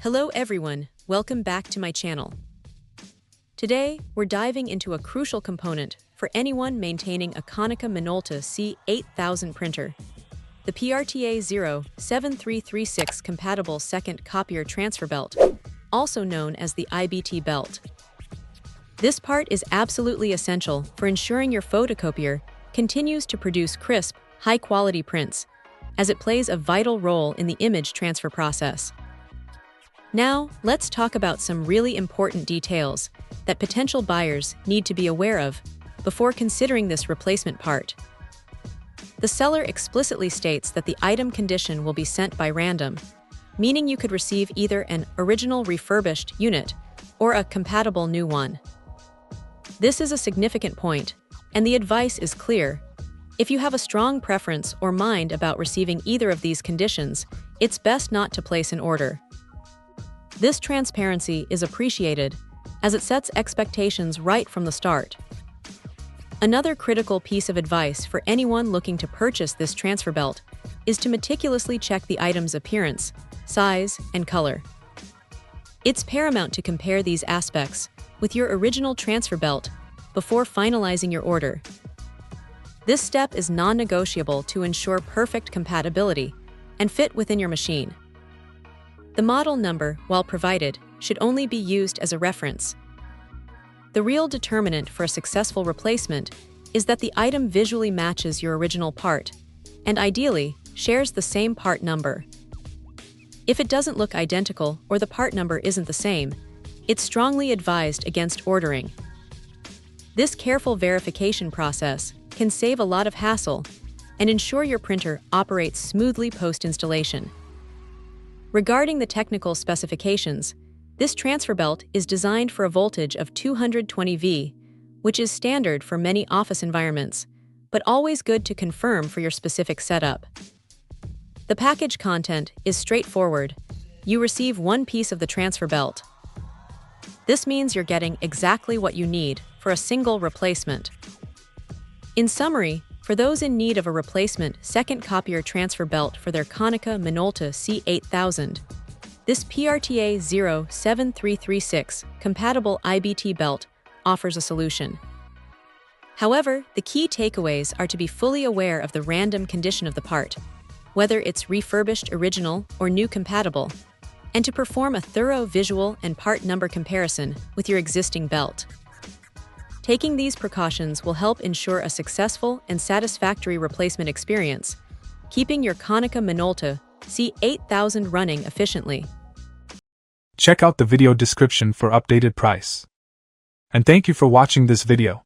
Hello everyone, welcome back to my channel. Today, we're diving into a crucial component for anyone maintaining a Konica Minolta C8000 printer, the PRTA-07336 compatible second copier transfer belt, also known as the IBT belt. This part is absolutely essential for ensuring your photocopier continues to produce crisp, high-quality prints, as it plays a vital role in the image transfer process. Now, let's talk about some really important details that potential buyers need to be aware of before considering this replacement part. The seller explicitly states that the item condition will be sent by random, meaning you could receive either an original refurbished unit or a compatible new one. This is a significant point, and the advice is clear. If you have a strong preference or mind about receiving either of these conditions, it's best not to place an order. This transparency is appreciated, as it sets expectations right from the start. Another critical piece of advice for anyone looking to purchase this transfer belt is to meticulously check the item's appearance, size, and color. It's paramount to compare these aspects with your original transfer belt before finalizing your order. This step is non-negotiable to ensure perfect compatibility and fit within your machine. The model number, while provided, should only be used as a reference. The real determinant for a successful replacement is that the item visually matches your original part, and ideally, shares the same part number. If it doesn't look identical or the part number isn't the same, it's strongly advised against ordering. This careful verification process can save a lot of hassle and ensure your printer operates smoothly post-installation. Regarding the technical specifications, this transfer belt is designed for a voltage of 220 V, which is standard for many office environments, but always good to confirm for your specific setup. The package content is straightforward. You receive one piece of the transfer belt. This means you're getting exactly what you need for a single replacement. In summary, for those in need of a replacement second copier transfer belt for their Konica Minolta C8000, this PRTA-07336 compatible IBT belt offers a solution. However, the key takeaways are to be fully aware of the random condition of the part, whether it's refurbished original or new compatible, and to perform a thorough visual and part number comparison with your existing belt. Taking these precautions will help ensure a successful and satisfactory replacement experience, keeping your Konica Minolta C8000 running efficiently. Check out the video description for updated price. And thank you for watching this video.